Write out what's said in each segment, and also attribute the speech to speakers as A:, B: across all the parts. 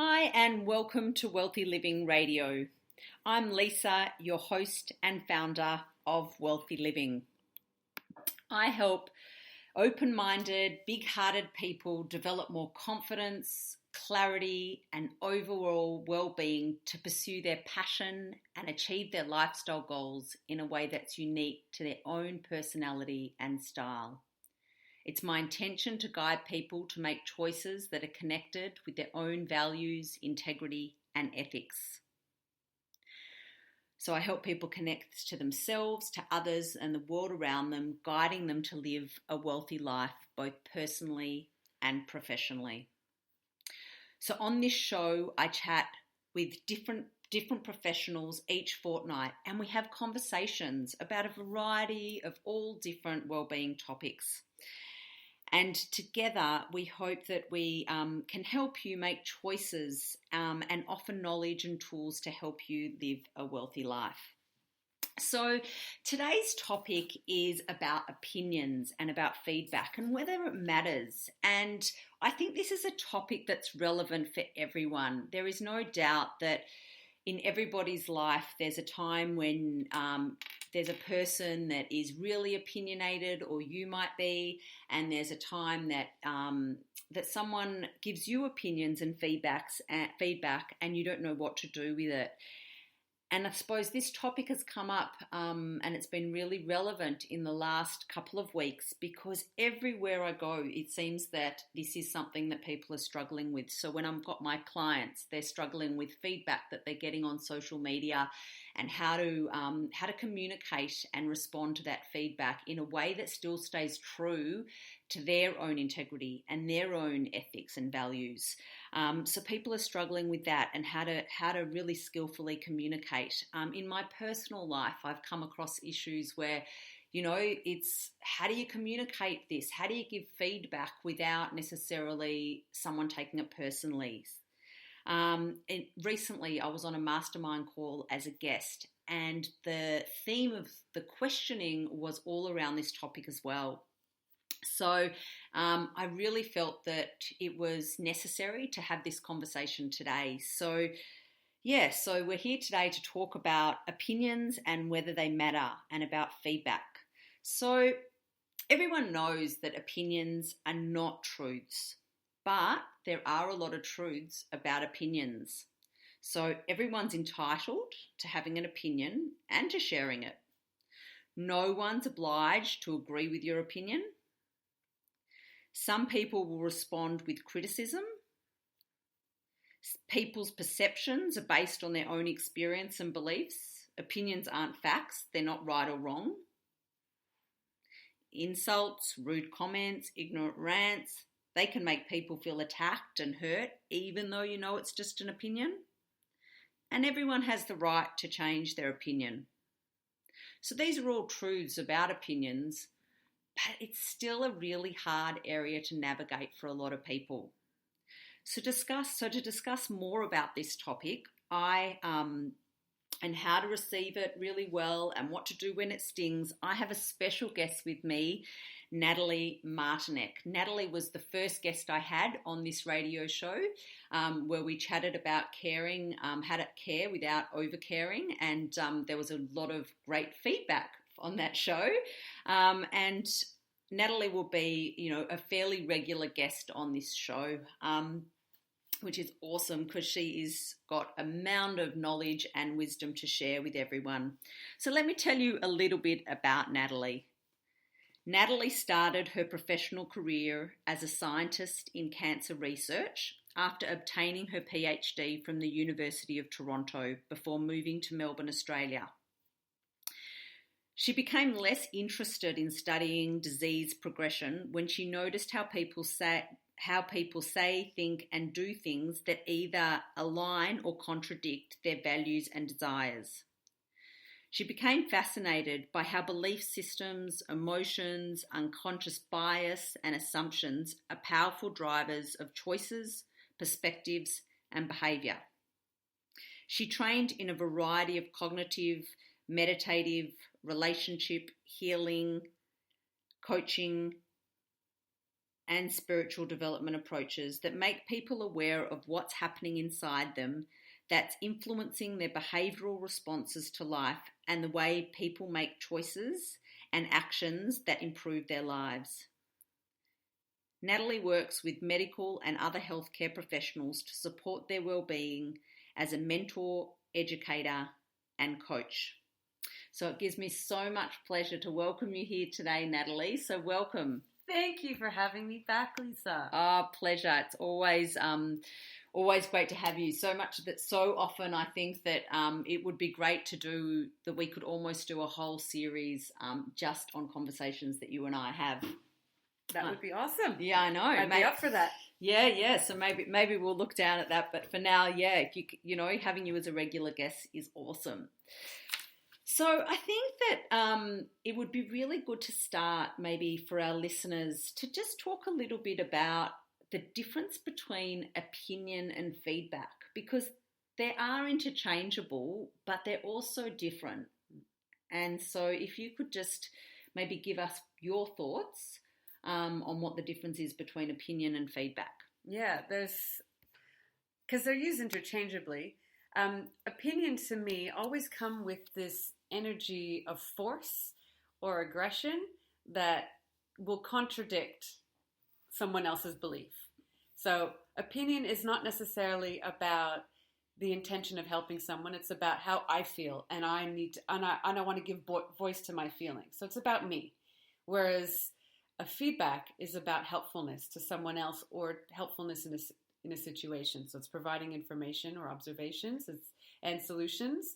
A: Hi and welcome to Wealthy Living Radio. I'm Lisa, your host and founder of Wealthy Living. I help open-minded, big-hearted people develop more confidence, clarity and overall well-being to pursue their passion and achieve their lifestyle goals in a way that's unique to their own personality and style. It's my intention to guide people to make choices that are connected with their own values, integrity, and ethics. So I help people connect to themselves, to others, and the world around them, guiding them to live a wealthy life, both personally and professionally. So on this show, I chat with different professionals each fortnight, and we have conversations about a variety of all different wellbeing topics. And together, we hope that we can help you make choices and offer knowledge and tools to help you live a wealthy life. So today's topic is about opinions and about feedback and whether it matters. And I think this is a topic that's relevant for everyone. There is no doubt that in everybody's life, there's a time when there's a person that is really opinionated, or you might be, and there's a time that that someone gives you opinions and feedback, and you don't know what to do with it. And I suppose this topic has come up and it's been really relevant in the last couple of weeks because everywhere I go, it seems that this is something that people are struggling with. So when I've got my clients, they're struggling with feedback that they're getting on social media and how to communicate and respond to that feedback in a way that still stays true to their own integrity and their own ethics and values. So people are struggling with that and how to really skillfully communicate. In my personal life, I've come across issues where, it's how do you communicate this? How do you give feedback without necessarily someone taking it personally? Recently, I was on a mastermind call as a guest, and the theme of the questioning was all around this topic as well. So I really felt that it was necessary to have this conversation today. So we're here today to talk about opinions and whether they matter and about feedback. So everyone knows that opinions are not truths, but there are a lot of truths about opinions. So everyone's entitled to having an opinion and to sharing it. No one's obliged to agree with your opinion. Some people will respond with criticism. People's perceptions are based on their own experience and beliefs. Opinions aren't facts. They're not right or wrong. Insults, rude comments, ignorant rants, they can make people feel attacked and hurt, even though you know it's just an opinion. And everyone has the right to change their opinion. So these are all truths about opinions, but it's still a really hard area to navigate for a lot of people. So to discuss more about this topic, and how to receive it really well and what to do when it stings, I have a special guest with me, Nathalie Martinek. Nathalie was the first guest I had on this radio show where we chatted about caring, how to care without over-caring, and there was a lot of great feedback on that show. And Nathalie will be, a fairly regular guest on this show, which is awesome because she's got a mound of knowledge and wisdom to share with everyone. So let me tell you a little bit about Nathalie. Nathalie started her professional career as a scientist in cancer research after obtaining her PhD from the University of Toronto before moving to Melbourne, Australia. She became less interested in studying disease progression when she noticed how people say, think, and do things that either align or contradict their values and desires. She became fascinated by how belief systems, emotions, unconscious bias, and assumptions are powerful drivers of choices, perspectives, and behaviour. She trained in a variety of cognitive, meditative, relationship, healing, coaching, and spiritual development approaches that make people aware of what's happening inside them that's influencing their behavioural responses to life and the way people make choices and actions that improve their lives. Nathalie works with medical and other healthcare professionals to support their wellbeing as a mentor, educator, and coach. So it gives me so much pleasure to welcome you here today, Nathalie. So welcome.
B: Thank you for having me back, Lisa.
A: Pleasure. It's always great to have you. So much that so often I think that it would be great to do that. We could almost do a whole series just on conversations that you and I have.
B: That would be awesome.
A: Yeah, I know.
B: I'd be up for that.
A: Yeah. So maybe we'll look down at that. But for now, yeah, you know, having you as a regular guest is awesome. So I think that it would be really good to start maybe for our listeners to just talk a little bit about the difference between opinion and feedback, because they are interchangeable, but they're also different. And so if you could just maybe give us your thoughts on what the difference is between opinion and feedback.
B: Yeah, because they're used interchangeably. Opinion to me always come with this energy of force or aggression that will contradict someone else's belief. So opinion is not necessarily about the intention of helping someone. It's about how I feel, and I want to give voice to my feelings. So it's about me. Whereas a feedback is about helpfulness to someone else or helpfulness in a situation. So it's providing information or observations and solutions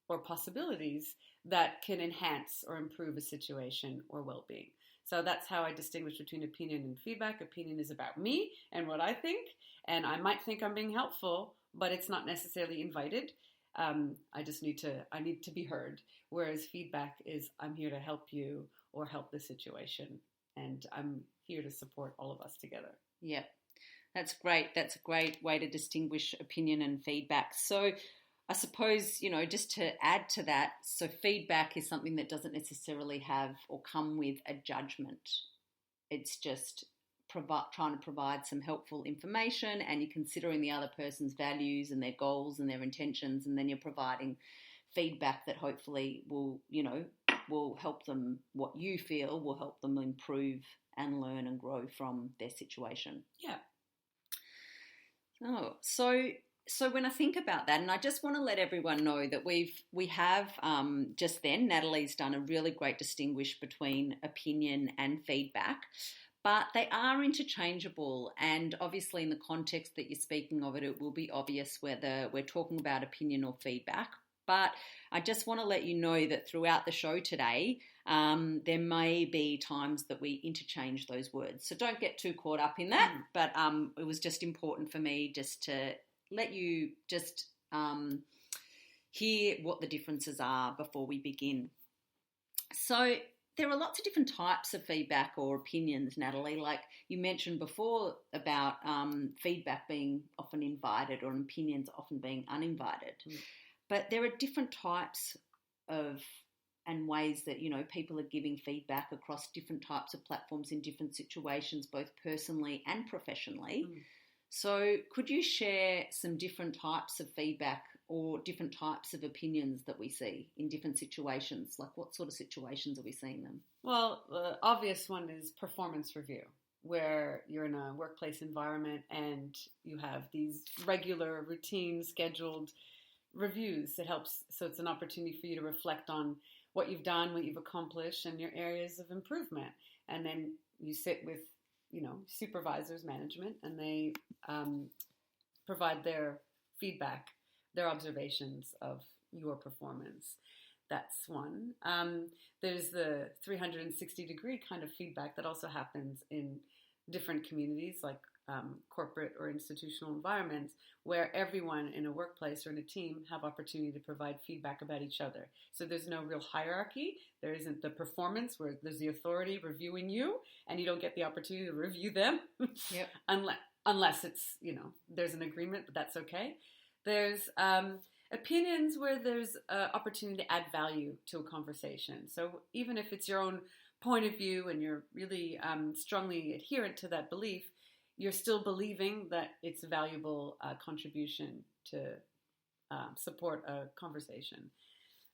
B: or possibilities that can enhance or improve a situation or well-being. So that's how I distinguish between opinion and feedback. Opinion is about me and what I think, and I might think I'm being helpful, but it's not necessarily invited. I need to be heard. Whereas feedback is, I'm here to help you or help the situation, and I'm here to support all of us together.
A: Yep. That's great. That's a great way to distinguish opinion and feedback. So I suppose, you know, just to add to that, so feedback is something that doesn't necessarily have or come with a judgment. It's just trying to provide some helpful information, and you're considering the other person's values and their goals and their intentions, and then you're providing feedback that hopefully will help them, what you feel will help them improve and learn and grow from their situation.
B: Yeah.
A: Oh, so when I think about that, and I just want to let everyone know that we have just then, Nathalie's done a really great distinguish between opinion and feedback, but they are interchangeable, and obviously in the context that you're speaking of it will be obvious whether we're talking about opinion or feedback. But I just want to let you know that throughout the show today, there may be times that we interchange those words. So don't get too caught up in that, but it was just important for me just to let you just hear what the differences are before we begin. So there are lots of different types of feedback or opinions, Nathalie, like you mentioned before about feedback being often invited or opinions often being uninvited. But there are different types of and ways that, you know, people are giving feedback across different types of platforms in different situations, both personally and professionally. So could you share some different types of feedback or different types of opinions that we see in different situations? Like what sort of situations are we seeing them?
B: Well, the obvious one is performance review, where you're in a workplace environment and you have these regular, routine, scheduled reviews. It helps. So it's an opportunity for you to reflect on what you've done, what you've accomplished, and your areas of improvement. And then you sit with, supervisors, management, and they provide their feedback, their observations of your performance. That's one. There's the 360-degree kind of feedback that also happens in different communities, like corporate or institutional environments, where everyone in a workplace or in a team have opportunity to provide feedback about each other. So there's no real hierarchy. There isn't the performance where there's the authority reviewing you, and you don't get the opportunity to review them.
A: Yep.
B: unless it's, there's an agreement, but that's okay. There's opinions where there's opportunity to add value to a conversation. So even if it's your own point of view and you're really strongly adherent to that belief, you're still believing that it's a valuable contribution to support a conversation.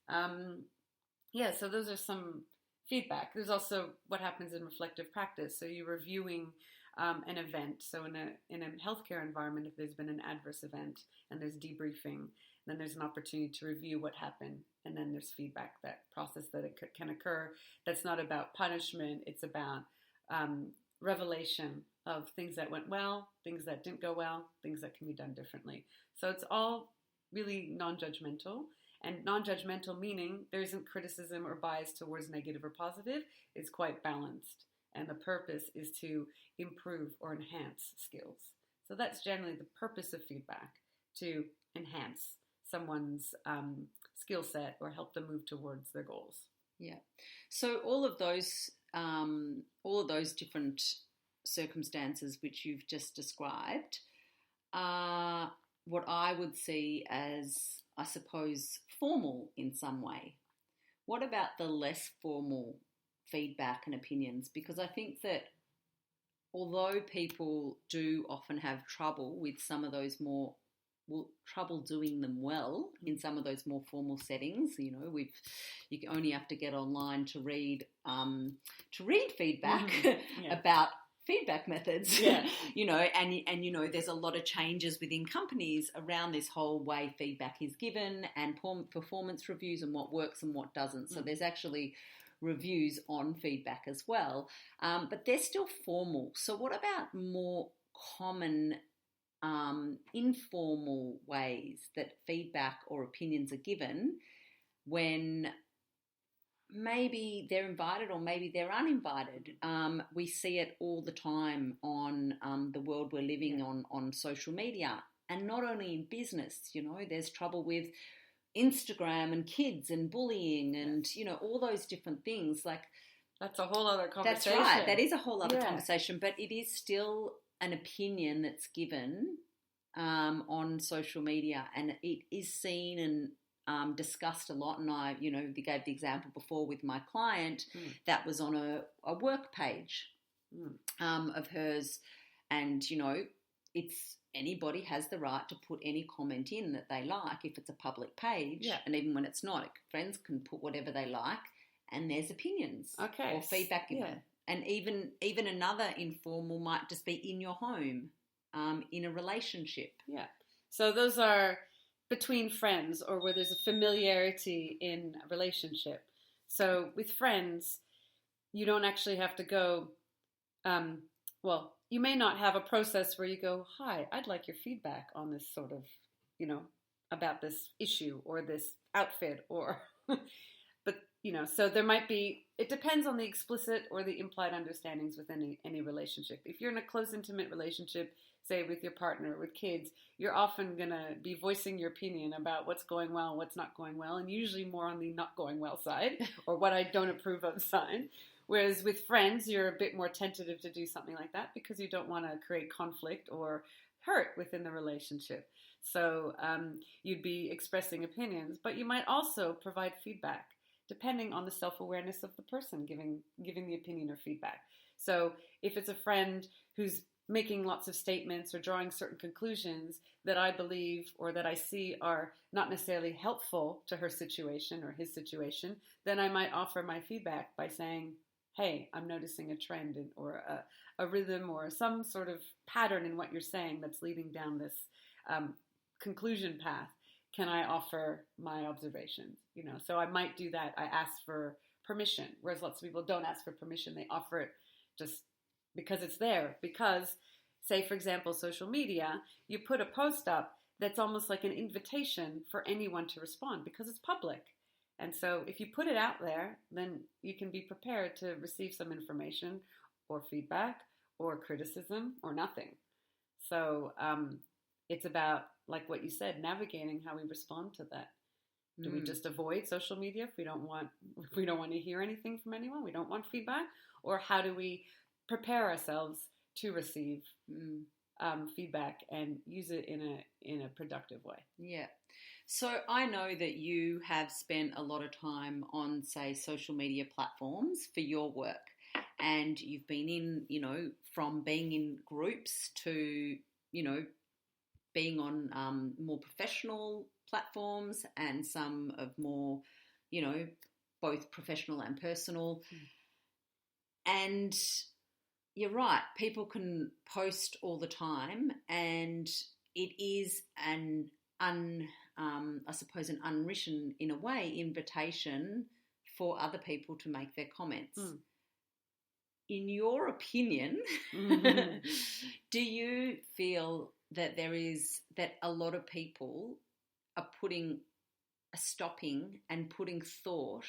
B: So those are some feedback. There's also what happens in reflective practice. So you're reviewing an event. So in a healthcare environment, if there's been an adverse event and there's debriefing, then there's an opportunity to review what happened. And then there's feedback, that process that it can occur. That's not about punishment. It's about revelation of things that went well, things that didn't go well, things that can be done differently. So it's all really non-judgmental. And non-judgmental meaning there isn't criticism or bias towards negative or positive. It's quite balanced. And the purpose is to improve or enhance skills. So that's generally the purpose of feedback, to enhance someone's skill set or help them move towards their goals.
A: Yeah. So all of those different circumstances which you've just described are what I would see as, I suppose, formal in some way. What about the less formal feedback and opinions? Because I think that although people do often have trouble with some of those trouble doing them well in some of those more formal settings, you only have to get online to read feedback about feedback methods, and there's a lot of changes within companies around this whole way feedback is given and performance reviews and what works and what doesn't. So there's actually reviews on feedback as well, but they're still formal. So what about more common informal ways that feedback or opinions are given when maybe they're invited or maybe they're uninvited? We see it all the time on the world we're living on social media, and not only in business. There's trouble with Instagram and kids and bullying and all those different things. Like,
B: that's a whole other conversation.
A: That's right. That is a whole other conversation, but it is still an opinion that's given on social media, and it is seen and discussed a lot. And I, gave the example before with my client that was on a work page of hers, and it's anybody has the right to put any comment in that they like if it's a public page, and even when it's not, friends can put whatever they like, and there's opinions or feedback given. And even another informal might just be in your home, in a relationship. Yeah.
B: So those are between friends or where there's a familiarity in a relationship. So with friends, you don't actually have to go, you may not have a process where you go, hi, I'd like your feedback on this sort of, about this issue or this outfit or, but, so there might be, it depends on the explicit or the implied understandings within any relationship. If you're in a close, intimate relationship, say with your partner, with kids, you're often going to be voicing your opinion about what's going well, what's not going well, and usually more on the not going well side or what I don't approve of side. Whereas with friends, you're a bit more tentative to do something like that because you don't want to create conflict or hurt within the relationship. So you'd be expressing opinions, but you might also provide feedback depending on the self-awareness of the person giving the opinion or feedback. So if it's a friend who's making lots of statements or drawing certain conclusions that I believe or that I see are not necessarily helpful to her situation or his situation, then I might offer my feedback by saying, hey, I'm noticing a trend or a rhythm or some sort of pattern in what you're saying that's leading down this conclusion path. Can I offer my observations? So I might do that. I ask for permission, whereas lots of people don't ask for permission. They offer it just because it's there. Because, say, for example, social media, you put a post up that's almost like an invitation for anyone to respond because it's public. And so if you put it out there, then you can be prepared to receive some information or feedback or criticism or nothing. So it's about, like what you said, navigating how we respond to that. Do we just avoid social media if we don't want to hear anything from anyone? We don't want feedback? Or how do we prepare ourselves to receive feedback and use it in a productive way.
A: Yeah. So I know that you have spent a lot of time on, say, social media platforms for your work, and you've been in, from being in groups to, being on more professional platforms and some of more, both professional and personal. And you're right, people can post all the time, and it is an unwritten, in a way, invitation for other people to make their comments. In your opinion, do you feel that that a lot of people are stopping and putting thought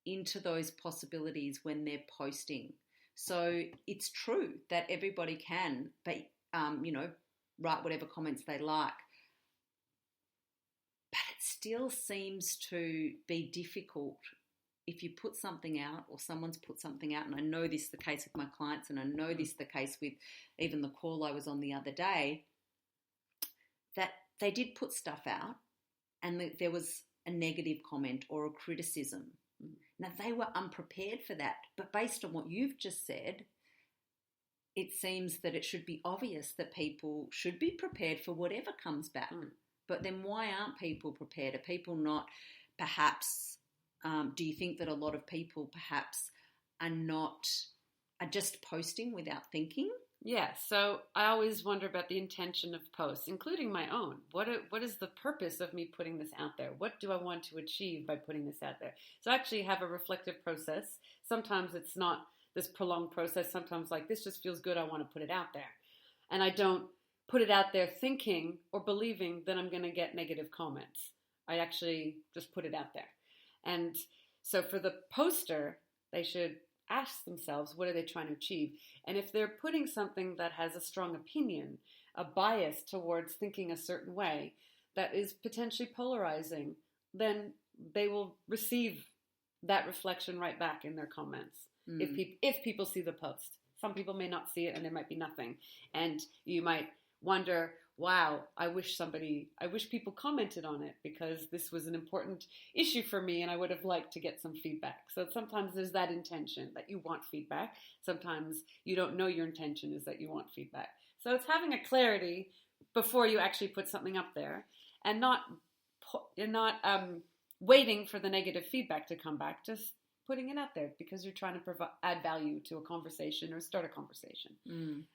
A: into those possibilities when they're posting? So it's true that everybody can, write whatever comments they like, but it still seems to be difficult if you put something out or someone's put something out, and I know this is the case with my clients, and I know this is the case with even the call I was on the other day, that they did put stuff out and there was a negative comment or a criticism. Now, they were unprepared for that, but based on what you've just said, it seems that it should be obvious that people should be prepared for whatever comes back. But then why aren't people prepared? Are people not perhaps... do you think that a lot of people perhaps are just posting without thinking?
B: Yeah, so I always wonder about the intention of posts, including my own. What is the purpose of me putting this out there? What do I want to achieve by putting this out there? So I actually have a reflective process. Sometimes it's not this prolonged process. Sometimes like, this just feels good, I want to put it out there. And I don't put it out there thinking or believing that I'm going to get negative comments. I actually just put it out there. And so for the poster, they should ask themselves, what are they trying to achieve? And if they're putting something that has a strong opinion, a bias towards thinking a certain way, that is potentially polarizing, then they will receive that reflection right back in their comments. If people see the post. Some people may not see it and there might be nothing. And you might wonder, wow, I wish people commented on it because this was an important issue for me and I would have liked to get some feedback. So sometimes there's that intention that you want feedback. Sometimes you don't know your intention is that you want feedback. So it's having a clarity before you actually put something up there and not waiting for the negative feedback to come back, just putting it out there because you're trying to add value to a conversation or start a conversation.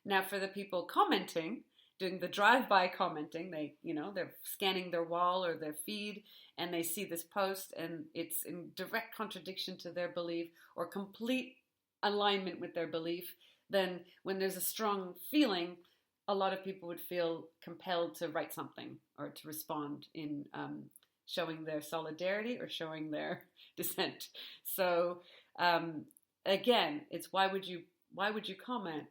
B: Now for the people commenting, doing the drive-by commenting, they're scanning their wall or their feed and they see this post and it's in direct contradiction to their belief or complete alignment with their belief, then when there's a strong feeling, a lot of people would feel compelled to write something or to respond in showing their solidarity or showing their dissent. So again, it's why would you comment?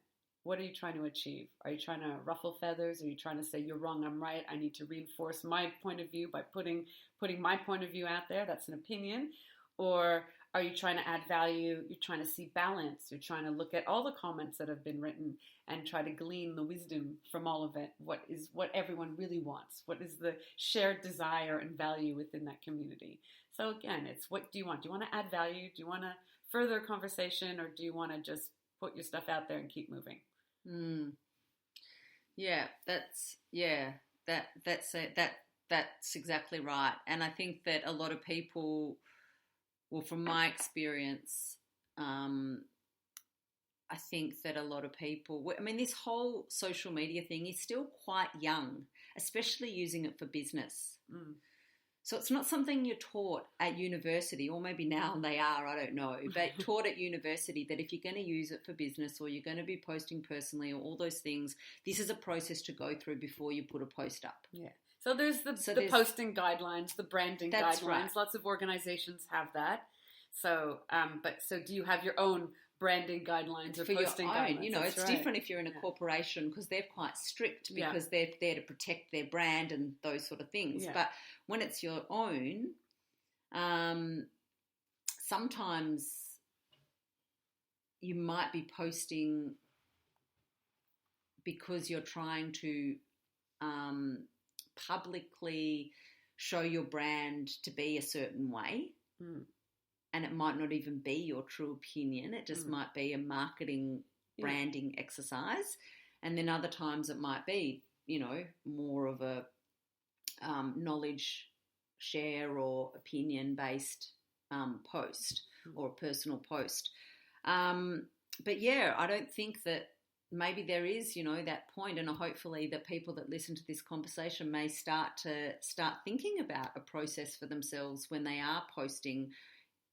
B: What are you trying to achieve? Are you trying to ruffle feathers? Are you trying to say you're wrong, I'm right? I need to reinforce my point of view by putting my point of view out there. That's an opinion. Or are you trying to add value? You're trying to see balance. You're trying to look at all the comments that have been written and try to glean the wisdom from all of it. What everyone really wants? What is the shared desire and value within that community? So again, it's what do you want? Do you want to add value? Do you want to further a conversation, or do you want to just put your stuff out there and keep moving?
A: Yeah, that's exactly right. And I think that a lot of people, well, from my experience, I think that a lot of people, this whole social media thing is still quite young, especially using it for business. So it's not something you're taught at university, or maybe now they are, I don't know, but taught at university that if you're going to use it for business or you're going to be posting personally or all those things, this is a process to go through before you put a post up.
B: Yeah. So there's the posting guidelines, the branding guidelines. Right. Lots of organizations have that. So, so do you have your own branding guidelines or
A: for
B: posting
A: your own?
B: Guidelines?
A: It's different if you're in a corporation because they're quite strict because they're there to protect their brand and those sort of things. Yeah. But when it's your own, sometimes you might be posting because you're trying to publicly show your brand to be a certain way. And it might not even be your true opinion. It just might be a marketing branding exercise. And then other times it might be, more of a knowledge share or opinion-based post or a personal post. But yeah, I don't think that maybe there is, that point, and hopefully that people that listen to this conversation may start thinking about a process for themselves when they are posting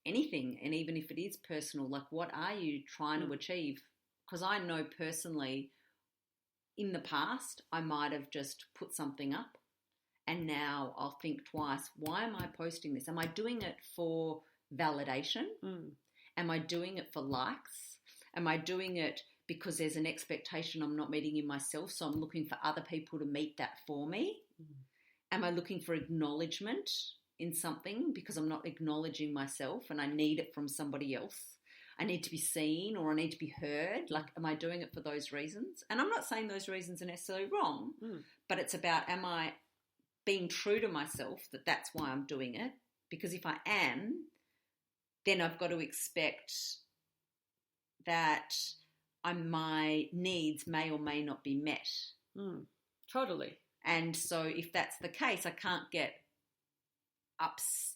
A: anything, and even if it is personal, like what are you trying to achieve? Because I know personally in the past I might have just put something up, and now I'll think twice, why am I posting this? Am I doing it for validation? Am I doing it for likes? Am I doing it because there's an expectation I'm not meeting in myself, so I'm looking for other people to meet that for me? Am I looking for acknowledgement in something because I'm not acknowledging myself and I need it from somebody else? I need to be seen, or I need to be heard. Like, am I doing it for those reasons? And I'm not saying those reasons are necessarily wrong, but it's about, am I being true to myself that that's why I'm doing it? Because if I am, then I've got to expect that my needs may or may not be met.
B: Totally.
A: And so if that's the case, I can't get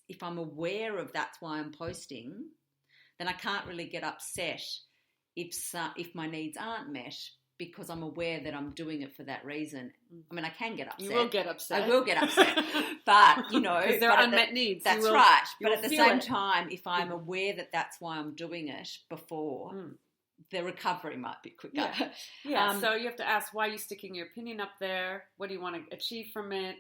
A: if I'm aware of that's why I'm posting, then I can't really get upset if my needs aren't met, because I'm aware that I'm doing it for that reason. I mean, I can get upset.
B: You will get upset.
A: I will get upset. But,
B: because there are unmet needs.
A: That's right. But at the same time, if I'm aware that that's why I'm doing it before, the recovery might be quicker.
B: So you have to ask, why are you sticking your opinion up there? What do you want to achieve from it?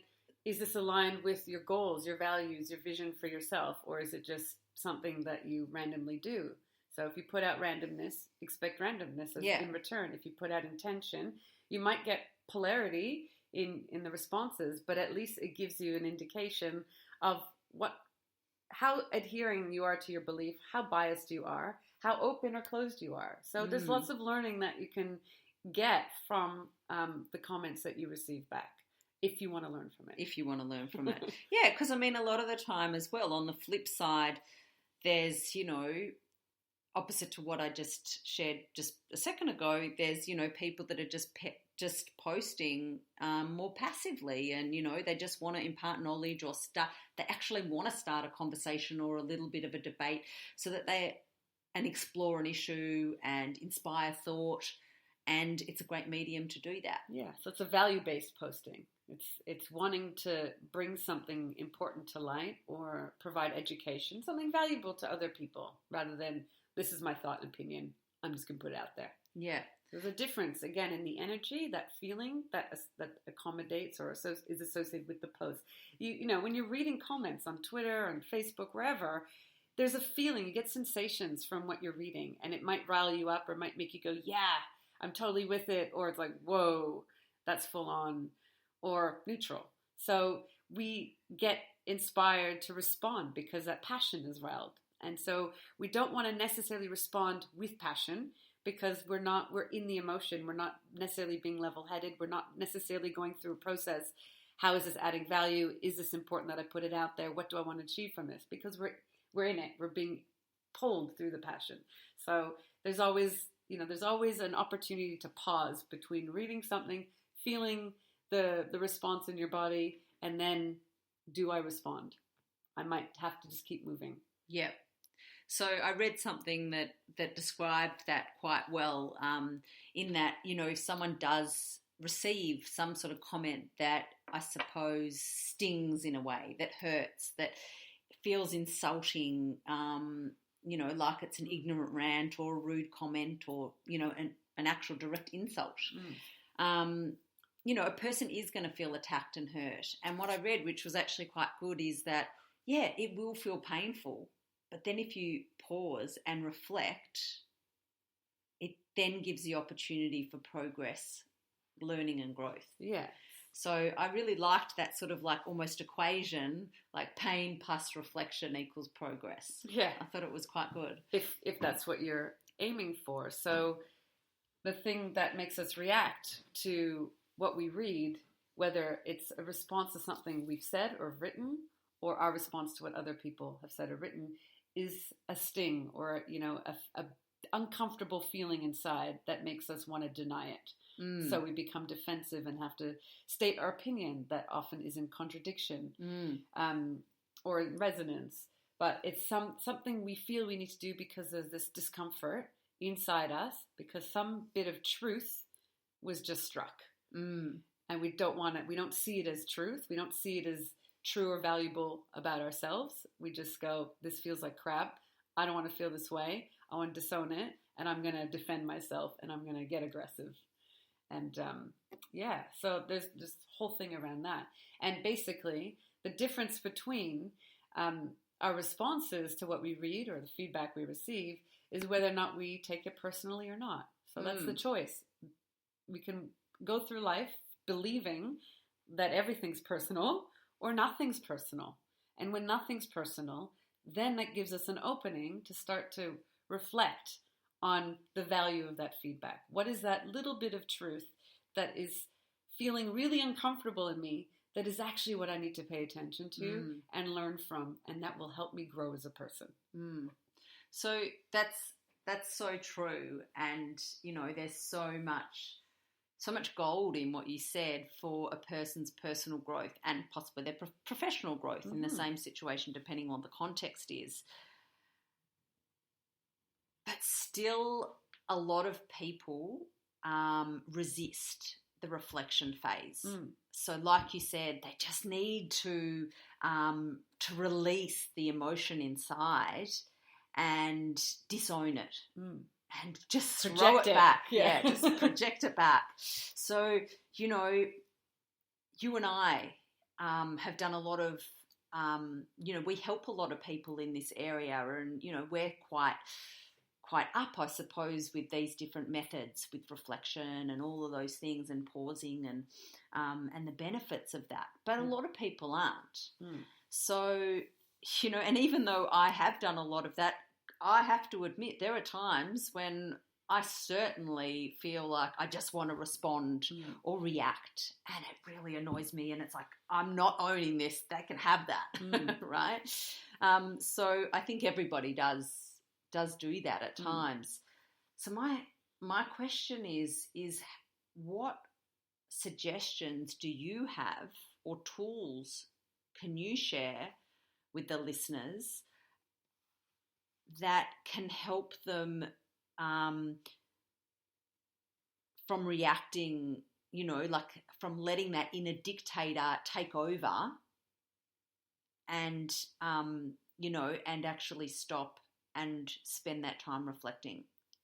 B: Is this aligned with your goals, your values, your vision for yourself? Or is it just something that you randomly do? So if you put out randomness, expect randomness in return. If you put out intention, you might get polarity in the responses, but at least it gives you an indication of how adhering you are to your belief, how biased you are, how open or closed you are. So there's lots of learning that you can get from the comments that you receive back, if you want to learn from it.
A: Yeah, because I mean, a lot of the time as well, on the flip side, there's, opposite to what I just shared just a second ago, there's, people that are just posting more passively, and, they just want to impart knowledge, or they actually want to start a conversation or a little bit of a debate so that and explore an issue and inspire thought. And it's a great medium to do that. Yeah.
B: So it's a value-based posting. It's wanting to bring something important to light or provide education, something valuable to other people, rather than, this is my thought and opinion, I'm just going to put it out there.
A: Yeah.
B: There's a difference, again, in the energy, that feeling that accommodates or is associated with the post. When you're reading comments on Twitter and Facebook, wherever, there's a feeling, you get sensations from what you're reading, and it might rile you up or might make you go, yeah, I'm totally with it, or it's like, whoa, that's full on, or neutral. So we get inspired to respond because that passion is riled. And so we don't want to necessarily respond with passion, because we're in the emotion. We're not necessarily being level-headed. We're not necessarily going through a process. How is this adding value? Is this important that I put it out there? What do I want to achieve from this? Because we're in it. We're being pulled through the passion. So there's always an opportunity to pause between reading something, feeling the response in your body, and then, do I respond? I might have to just keep moving.
A: Yep. So I read something that described that quite well, in that, if someone does receive some sort of comment that I suppose stings in a way, that hurts, that feels insulting, like it's an ignorant rant or a rude comment, or, an actual direct insult. A person is going to feel attacked and hurt. And what I read, which was actually quite good, is that, yeah, it will feel painful. But then if you pause and reflect, it then gives the opportunity for progress, learning and growth.
B: Yeah.
A: So I really liked that sort of like almost equation, like pain plus reflection equals progress.
B: Yeah.
A: I thought it was quite good.
B: If that's what you're aiming for. So the thing that makes us react to what we read, whether it's a response to something we've said or written, or our response to what other people have said or written, is a sting or, a uncomfortable feeling inside that makes us want to deny it. So we become defensive and have to state our opinion that often is in contradiction or in resonance. But it's something we feel we need to do because there's this discomfort inside us, because some bit of truth was just struck. And we don't see it as truth. We don't see it as true or valuable about ourselves. We just go, this feels like crap. I don't want to feel this way. I want to disown it, and I'm going to defend myself, and I'm going to get aggressive. And so there's this whole thing around that. And basically, the difference between our responses to what we read or the feedback we receive is whether or not we take it personally or not. So that's the choice. We can go through life believing that everything's personal or nothing's personal. And when nothing's personal, then that gives us an opening to start to reflect on the value of that feedback. What is that little bit of truth that is feeling really uncomfortable in me that is actually what I need to pay attention to and learn from, and that will help me grow as a person.
A: So that's so true, and there's so much gold in what you said for a person's personal growth and possibly their professional growth in the same situation, depending on what the context is. But still, a lot of people resist the reflection phase. So like you said, they just need to release the emotion inside and disown it and just throw it back. Yeah, just project it back. So, you and I have done a lot of, we help a lot of people in this area, and, we're quite up, I suppose, with these different methods, with reflection and all of those things, and pausing and the benefits of that. But a lot of people aren't. So, and even though I have done a lot of that, I have to admit there are times when I certainly feel like I just want to respond or react, and it really annoys me, and it's like, I'm not owning this, they can have that, right? So I think everybody does do that at times. So my question is what suggestions do you have, or tools can you share with the listeners that can help them from reacting, like from letting that inner dictator take over and, and actually stop and spend that time reflecting?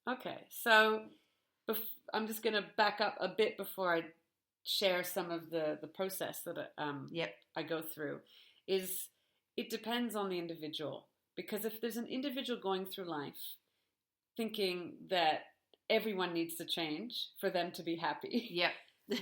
B: Okay, so I'm just going to back up a bit before I share some of the process that I go through. Is it depends on the individual, because if there's an individual going through life thinking that everyone needs to change for them to be happy,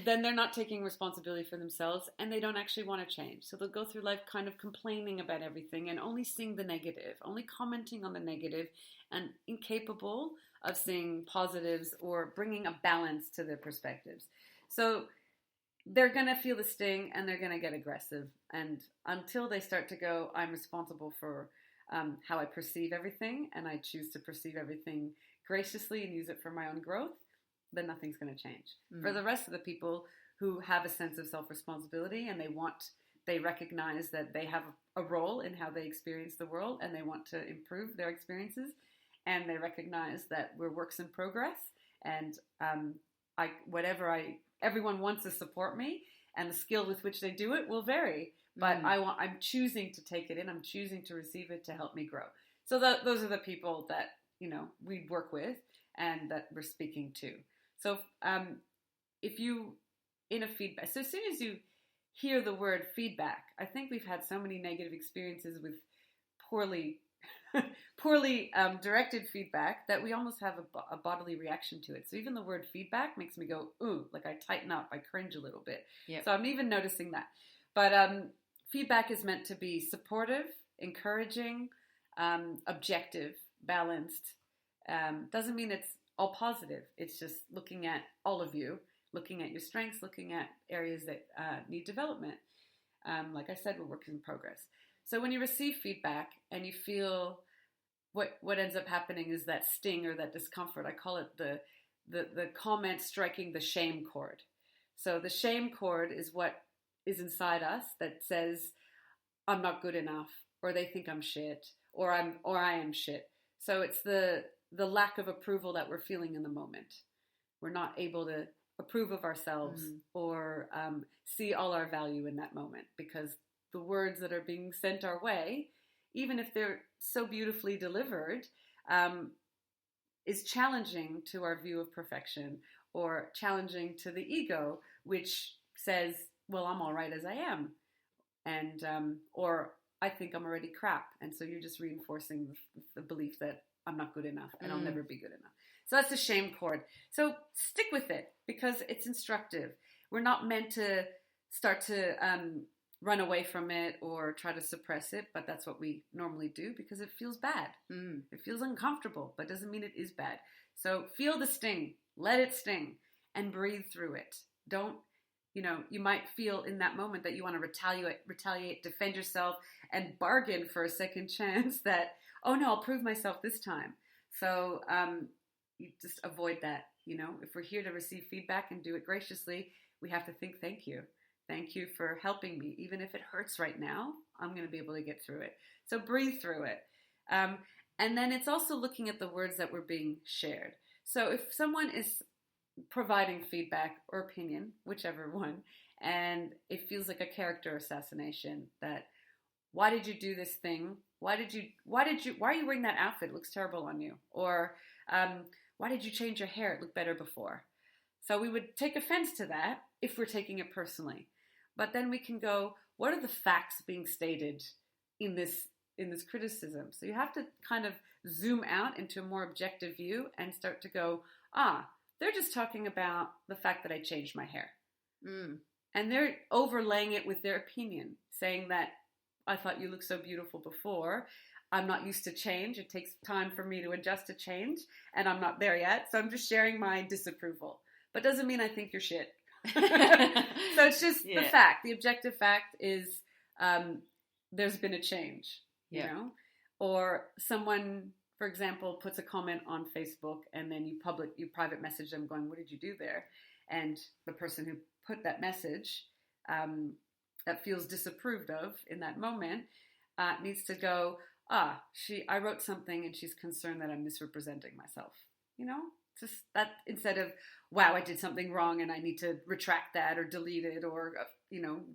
B: then they're not taking responsibility for themselves, and they don't actually want to change. So they'll go through life kind of complaining about everything and only seeing the negative, only commenting on the negative, and incapable of seeing positives or bringing a balance to their perspectives. So they're going to feel the sting, and they're going to get aggressive. And until they start to go, I'm responsible for how I perceive everything, and I choose to perceive everything graciously and use it for my own growth, then nothing's going to change. For the rest of the people who have a sense of self-responsibility, and they recognize that they have a role in how they experience the world, and they want to improve their experiences, and they recognize that we're works in progress, and everyone wants to support me, and the skill with which they do it will vary. But I'm choosing to take it in. I'm choosing to receive it to help me grow. So those are the people that we work with and that we're speaking to. So if you in a feedback, so as soon as you hear the word feedback, I think we've had so many negative experiences with poorly directed feedback that we almost have a bodily reaction to it. So even the word feedback makes me go, ooh, like I tighten up, I cringe a little bit. Yep. So I'm even noticing that. But feedback is meant to be supportive, encouraging, objective, balanced. Doesn't mean it's all positive. It's just looking at all of you, looking at your strengths, looking at areas that need development. Like I said, we're work in progress. So when you receive feedback and you feel what ends up happening is that sting or that discomfort. I call it the comment striking the shame chord. So the shame chord is what is inside us that says, I'm not good enough, or they think I'm shit, or I am shit. So it's the lack of approval that we're feeling in the moment. We're not able to approve of ourselves or see all our value in that moment, because the words that are being sent our way, even if they're so beautifully delivered, is challenging to our view of perfection, or challenging to the ego, which says, well, I'm all right as I am. And, or I think I'm already crap. And so you're just reinforcing the belief that I'm not good enough and I'll never be good enough. So that's the shame chord. So stick with it because it's instructive. We're not meant to start to run away from it or try to suppress it, but that's what we normally do because it feels bad. It feels uncomfortable, but doesn't mean it is bad. So feel the sting, let it sting, and breathe through it. Don't, you might feel in that moment that you want to retaliate, defend yourself, and bargain for a second chance that, oh no, I'll prove myself this time. So you just avoid that. If we're here to receive feedback and do it graciously, we have to think, thank you. Thank you for helping me. Even if it hurts right now, I'm going to be able to get through it. So breathe through it. And then it's also looking at the words that were being shared. So if someone is providing feedback or opinion, whichever one, and it feels like a character assassination, that why did you do this thing? Why are you wearing that outfit? It looks terrible on you. Or why did you change your hair? It looked better before. So we would take offense to that if we're taking it personally. But then we can go, what are the facts being stated in this criticism? So you have to kind of zoom out into a more objective view and start to go, they're just talking about the fact that I changed my hair. And they're overlaying it with their opinion, saying that I thought you looked so beautiful before. I'm not used to change. It takes time for me to adjust to change, and I'm not there yet. So I'm just sharing my disapproval. But doesn't mean I think you're shit. So it's just the fact. The objective fact is there's been a change, you know? Or someone, for example, puts a comment on Facebook and then you private message them going, what did you do there? And the person who put that message that feels disapproved of in that moment needs to go, I wrote something and she's concerned that I'm misrepresenting myself, Just that instead of, wow, I did something wrong and I need to retract that or delete it or,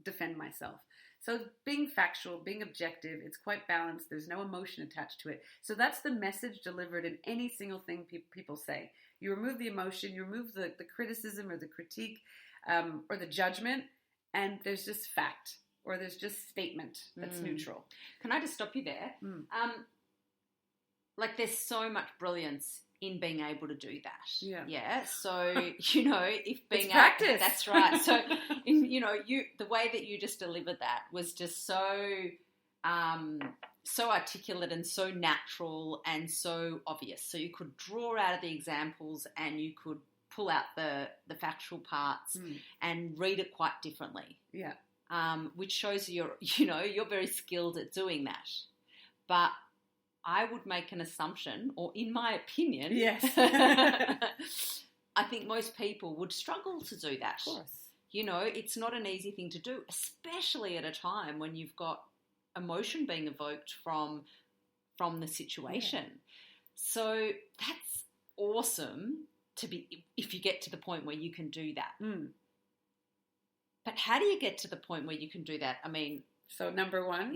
B: defend myself. So being factual, being objective, it's quite balanced. There's no emotion attached to it. So that's the message delivered in any single thing people say. You remove the emotion, you remove the criticism or the critique or the judgment, and there's just fact or there's just statement that's neutral.
A: Can I just stop you there? There's so much brilliance in being able to do that. Yeah. So, if being
B: it's practice.
A: That's right. So, the way that you just delivered that was just so articulate and so natural and so obvious. So you could draw out of the examples and you could pull out the factual parts and read it quite differently.
B: Yeah.
A: Which shows you're very skilled at doing that. But I would make an assumption, or in my opinion,
B: yes,
A: I think most people would struggle to do that.
B: Of course.
A: It's not an easy thing to do, especially at a time when you've got emotion being evoked from the situation. Yeah. So that's awesome if you get to the point where you can do that. But how do you get to the point where you can do that? I mean,
B: so number one,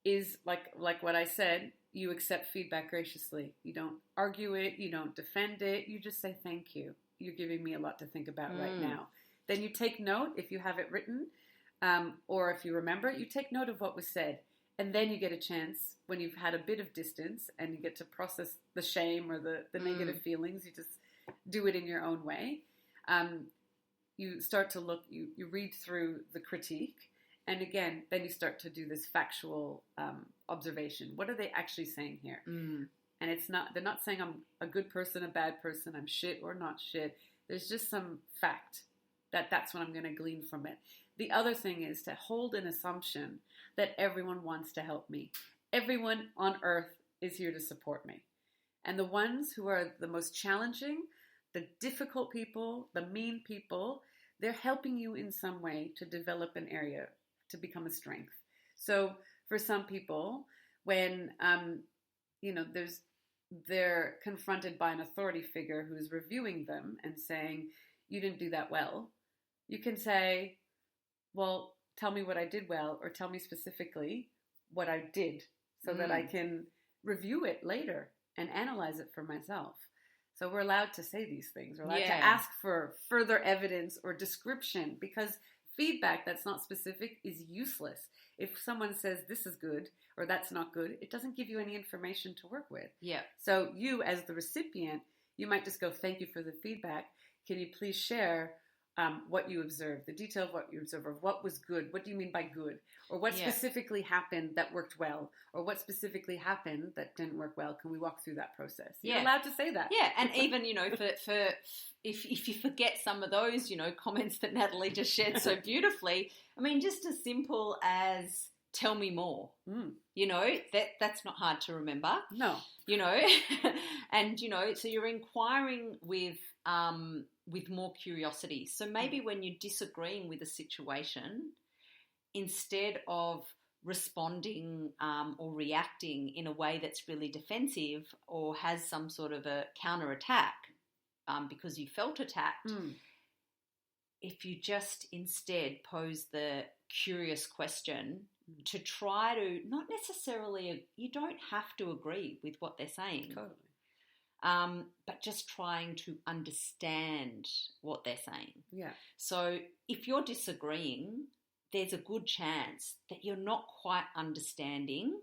B: is like what I said. You accept feedback graciously. You don't argue it. You don't defend it. You just say, thank you. You're giving me a lot to think about right now. Then you take note, if you have it written, or if you remember it, you take note of what was said. And then you get a chance, when you've had a bit of distance and you get to process the shame or the negative feelings, you just do it in your own way. You start to look, you read through the critique. And again, then you start to do this factual observation. What are they actually saying here? And they're not saying I'm a good person, a bad person, I'm shit or not shit. There's just some fact that's what I'm going to glean from it. The other thing is to hold an assumption that everyone wants to help me. Everyone on earth is here to support me. And the ones who are the most challenging, the difficult people, the mean people, they're helping you in some way to develop an area to become a strength. So for some people, when they're confronted by an authority figure who's reviewing them and saying, you didn't do that well, you can say, well, tell me what I did well, or tell me specifically what I did so that I can review it later and analyze it for myself. So we're allowed to say these things. We're allowed to ask for further evidence or description, because feedback that's not specific is useless. If someone says this is good or that's not good, it doesn't give you any information to work with.
A: Yeah.
B: So you, as the recipient, you might just go, thank you for the feedback. Can you please share what you observed, the detail of what you observed, or what was good? What do you mean by good? Or what specifically happened that worked well? Or what specifically happened that didn't work well? Can we walk through that process? You're allowed to say that.
A: Yeah, and even, for if you forget some of those, comments that Nathalie just shared so beautifully, I mean, just as simple as tell me more. That's not hard to remember.
B: No.
A: And, so you're inquiring with more curiosity. So maybe when you're disagreeing with a situation, instead of responding or reacting in a way that's really defensive or has some sort of a counterattack because you felt attacked, if you just instead pose the curious question to try to, not necessarily, you don't have to agree with what they're saying.
B: Totally.
A: But just trying to understand what they're saying.
B: Yeah.
A: So if you're disagreeing, there's a good chance that you're not quite understanding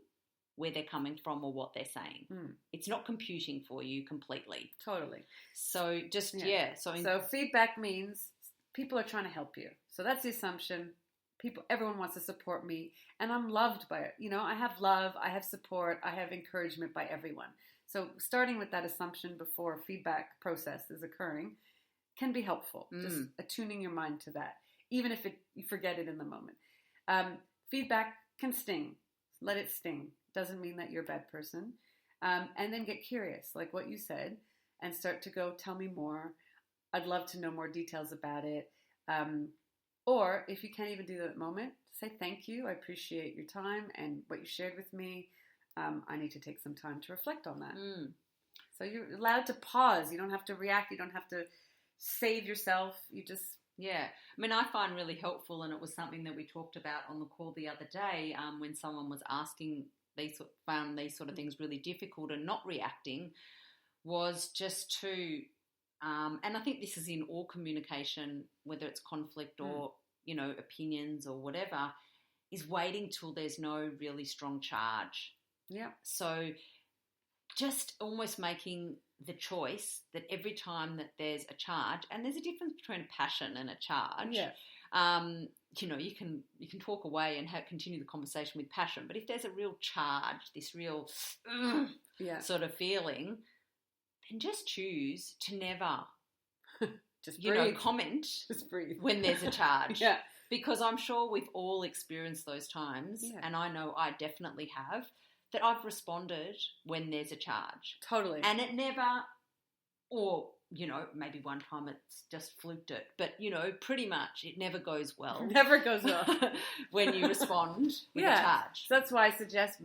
A: where they're coming from or what they're saying. It's not computing for you completely.
B: Totally.
A: So just,
B: So feedback means people are trying to help you. So that's the assumption. Everyone wants to support me, and I'm loved by it. I have love, I have support, I have encouragement by everyone. So starting with that assumption before a feedback process is occurring can be helpful. Just attuning your mind to that, even if you forget it in the moment. Feedback can sting. Let it sting. Doesn't mean that you're a bad person. And then get curious, like what you said, and start to go, tell me more. I'd love to know more details about it. Or if you can't even do that at the moment, say thank you. I appreciate your time and what you shared with me. I need to take some time to reflect on that. So you're allowed to pause. You don't have to react. You don't have to save yourself. You just...
A: Yeah. I mean, I find really helpful, and it was something that we talked about on the call the other day when someone was asking, found these sort of things really difficult and not reacting, was just to... and I think this is in all communication, whether it's conflict or, opinions or whatever, is waiting till there's no really strong charge.
B: Yeah.
A: So just almost making the choice that every time that there's a charge, and there's a difference between a passion and a charge.
B: Yeah.
A: You can talk away and continue the conversation with passion, but if there's a real charge, this real sort of feeling, then just choose to never
B: just breathe.
A: Comment
B: just breathe
A: when there's a charge.
B: Yeah.
A: Because I'm sure we've all experienced those times, and I know I definitely have, that I've responded when there's a charge.
B: Totally.
A: And it never, or, maybe one time it's just fluked it, but, pretty much it never goes well.
B: Never goes well.
A: when you respond with a charge.
B: So that's why I suggest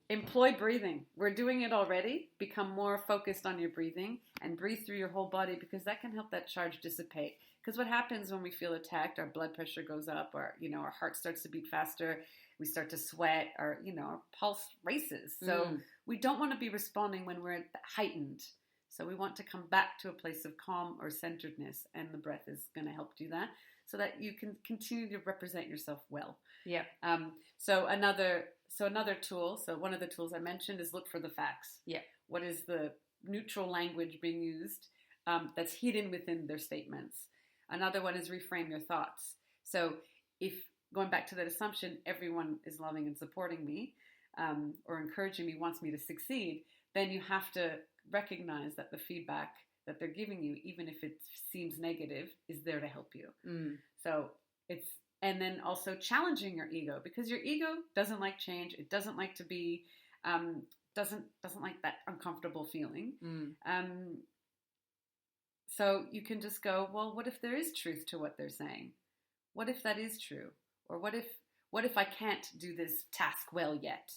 B: employ breathing. We're doing it already. Become more focused on your breathing and breathe through your whole body, because that can help that charge dissipate. Because what happens when we feel attacked, our blood pressure goes up, our heart starts to beat faster, we start to sweat, our pulse races. So we don't want to be responding when we're heightened. So we want to come back to a place of calm or centeredness, and the breath is going to help do that, so that you can continue to represent yourself well.
A: Yeah.
B: So another tool. So one of the tools I mentioned is look for the facts.
A: Yeah.
B: What is the neutral language being used that's hidden within their statements? Another one is reframe your thoughts. So if, going back to that assumption, everyone is loving and supporting me or encouraging me, wants me to succeed, then you have to recognize that the feedback that they're giving you, even if it seems negative, is there to help you. So and then also challenging your ego, because your ego doesn't like change. It doesn't like to be, doesn't like that uncomfortable feeling. So you can just go, well, what if there is truth to what they're saying? What if that is true? Or what if I can't do this task well yet?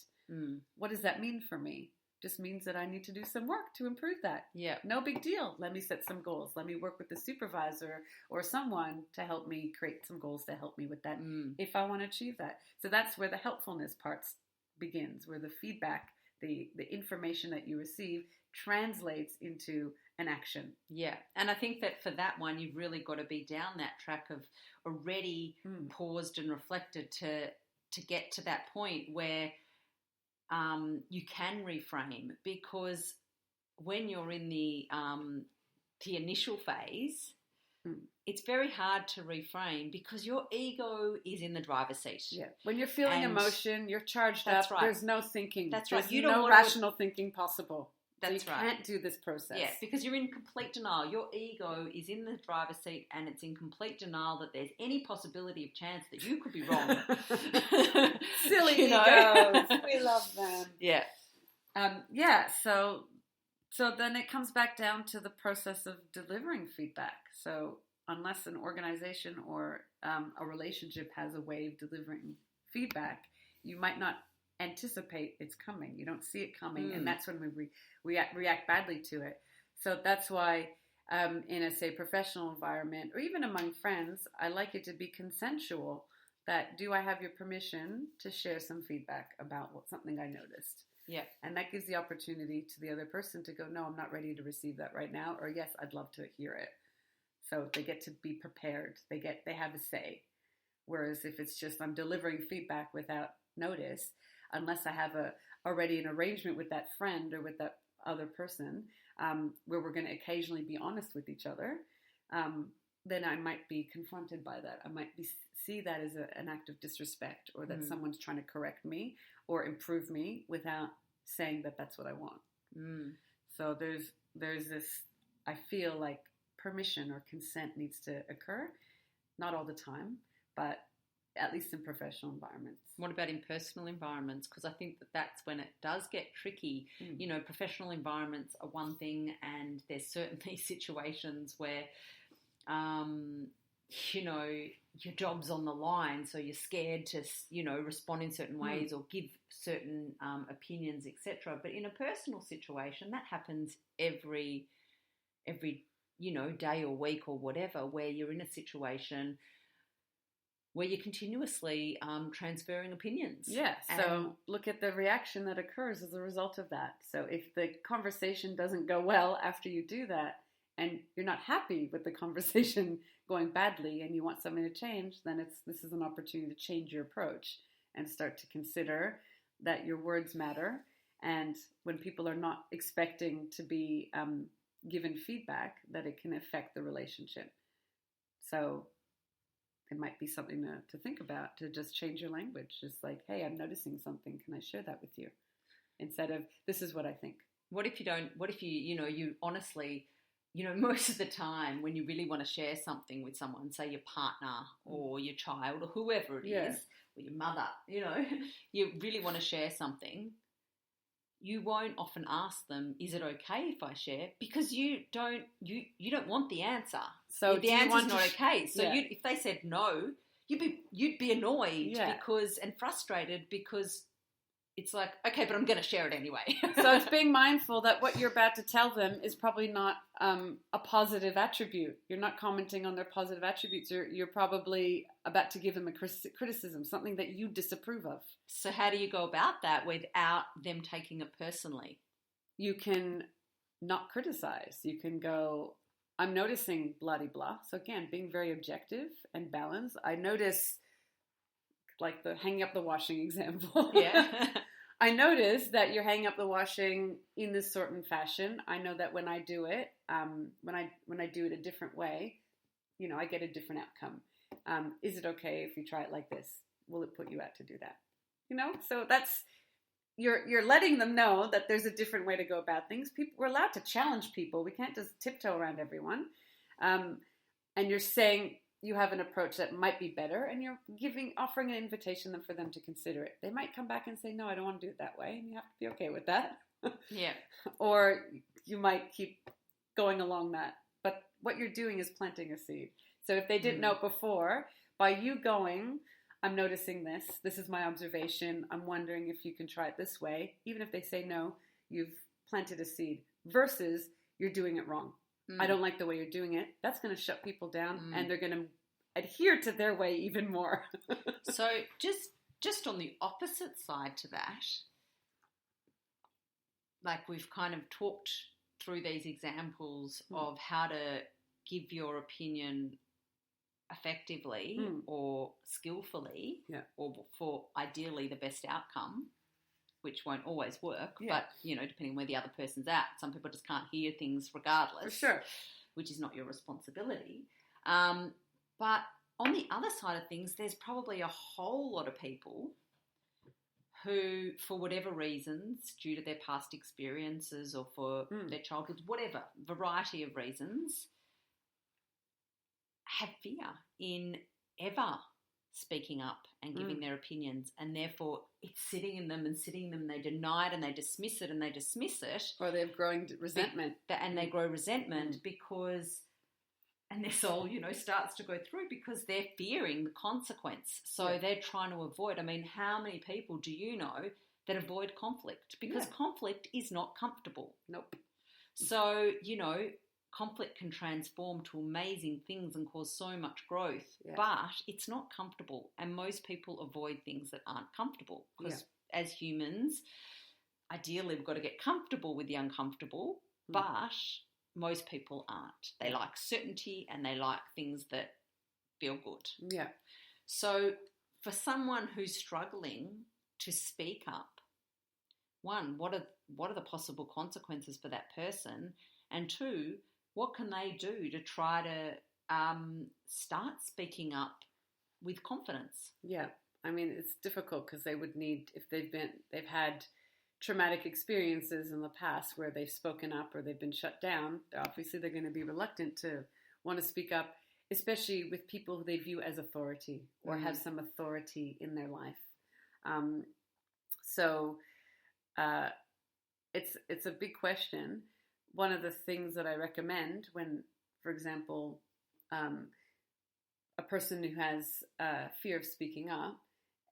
B: What does that mean for me? Just means that I need to do some work to improve that.
A: Yeah.
B: No big deal. Let me set some goals. Let me work with the supervisor or someone to help me create some goals to help me with that if I want to achieve that. So that's where the helpfulness part begins, where the feedback, the information that you receive translates into an action.
A: Yeah. And I think that for that one, you've really got to be down that track of already paused and reflected to get to that point where you can reframe, because when you're in the initial phase, it's very hard to reframe because your ego is in the driver's seat.
B: Yeah. When you're feeling emotion, you're charged up.
A: Right.
B: There's no thinking.
A: That's
B: There's
A: right. You
B: no rational thinking possible.
A: That's
B: so you can't do this process.
A: Yeah, because you're in complete denial. Your ego is in the driver's seat and it's in complete denial that there's any possibility of chance that you could be wrong.
B: Silly egos. We love them.
A: Yeah.
B: So then it comes back down to the process of delivering feedback. So unless an organization or a relationship has a way of delivering feedback, you might not anticipate it's coming. You don't see it coming, and that's when we react badly to it. So that's why in a, say, professional environment or even among friends, I like it to be consensual. That, do I have your permission to share some feedback about something I noticed?
A: Yeah.
B: And that gives the opportunity to the other person to go, no, I'm not ready to receive that right now, or yes, I'd love to hear it. So they get to be prepared. They have a say. Whereas if it's just I'm delivering feedback without notice, unless I have already an arrangement with that friend or with that other person, where we're going to occasionally be honest with each other, then I might be confronted by that. I might see that as an act of disrespect, or that someone's trying to correct me or improve me without saying that that's what I want. So there's this, I feel like permission or consent needs to occur, not all the time, but at least in professional environments.
A: What about in personal environments? Because I think that's when it does get tricky. You know, professional environments are one thing, and there's certainly situations where, you know, your job's on the line, so you're scared to, you know, respond in certain ways or give certain opinions, etc. But in a personal situation, that happens every you know, day or week or whatever, where you're in a situation where you're continuously transferring opinions.
B: Yeah, so look at the reaction that occurs as a result of that. So if the conversation doesn't go well after you do that, and you're not happy with the conversation going badly and you want something to change, then this is an opportunity to change your approach and start to consider that your words matter. And when people are not expecting to be given feedback, that it can affect the relationship. So it might be something to think about, to just change your language. Just like, hey, I'm noticing something. Can I share that with you? Instead of, this is what I think.
A: What if you honestly, you know, most of the time when you really want to share something with someone, say your partner or your child or whoever it is, or your mother, you know, you really want to share something, you won't often ask them, is it okay if I share? Because you don't want the answer. So the answer's not okay. So if they said no, you'd be annoyed and frustrated, because it's like, okay, but I'm going to share it anyway.
B: So it's being mindful that what you're about to tell them is probably not a positive attribute. You're not commenting on their positive attributes. You're probably about to give them a criticism, something that you disapprove of.
A: So how do you go about that without them taking it personally?
B: You can not criticize. You can go, I'm noticing blah-de-blah. So again, being very objective and balanced. I notice, like the hanging up the washing example.
A: Yeah.
B: I notice that you're hanging up the washing in this certain fashion. I know that when I do it, when I do it a different way, you know, I get a different outcome. Is it okay if you try it like this? Will it put you out to do that? You know, so that's you're letting them know that there's a different way to go about things. We're allowed to challenge people. We can't just tiptoe around everyone. And you're saying you have an approach that might be better, and you're offering an invitation for them to consider it. They might come back and say, no, I don't want to do it that way. And you have to be okay with that.
A: Yeah.
B: Or you might keep going along that. But what you're doing is planting a seed. So if they didn't know it before, by you going, I'm noticing this. This is my observation. I'm wondering if you can try it this way. Even if they say no, you've planted a seed. Versus you're doing it wrong. I don't like the way you're doing it. That's going to shut people down, and they're going to adhere to their way even more.
A: So just on the opposite side to that, like we've kind of talked through these examples of how to give your opinion effectively or skillfully, or for ideally the best outcome, which won't always work, but, depending on where the other person's at, some people just can't hear things regardless.
B: For sure.
A: Which is not your responsibility. But on the other side of things, there's probably a whole lot of people who, for whatever reasons, due to their past experiences or for their childhood, whatever, variety of reasons, have fear in ever speaking up and giving their opinions, and therefore it's sitting in them, they deny it and they dismiss it and they dismiss it.
B: Or they have growing resentment.
A: And they grow resentment because, and their soul, starts to go through because they're fearing the consequence. So they're trying to avoid. I mean, how many people do you know that avoid conflict? Because conflict is not comfortable.
B: Nope.
A: So, conflict can transform to amazing things and cause so much growth, but it's not comfortable. And most people avoid things that aren't comfortable because as humans, ideally we've got to get comfortable with the uncomfortable, but most people aren't. They like certainty and they like things that feel good.
B: Yeah.
A: So for someone who's struggling to speak up, one, what are the possible consequences for that person? And two, what can they do to try to start speaking up with confidence? Yeah,
B: I mean, it's difficult because they would need, if they've had traumatic experiences in the past where they've spoken up or they've been shut down, obviously they're going to be reluctant to want to speak up, especially with people who they view as authority or have some authority in their life. So it's a big question. One of the things that I recommend when, for example, a person who has fear of speaking up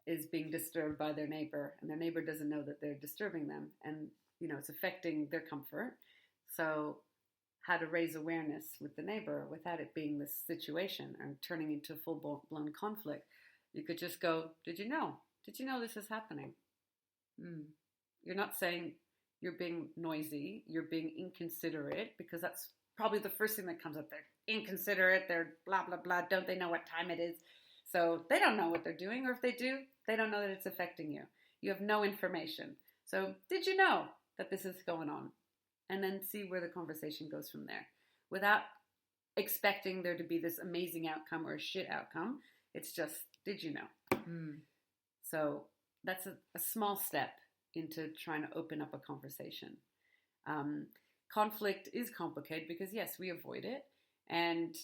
B: is being disturbed by their neighbor, and their neighbor doesn't know that they're disturbing them, and it's affecting their comfort. So how to raise awareness with the neighbor without it being this situation and turning into full-blown conflict. You could just go, did you know this is happening? You're not saying you're being noisy, you're being inconsiderate, because that's probably the first thing that comes up. They're inconsiderate, they're blah, blah, blah, don't they know what time it is? So they don't know what they're doing, or if they do, they don't know that it's affecting you. You have no information. So did you know that this is going on? And then see where the conversation goes from there. Without expecting there to be this amazing outcome or a shit outcome. It's just, did you know? So that's a small step into trying to open up a conversation. Conflict is complicated because, yes, we avoid it. And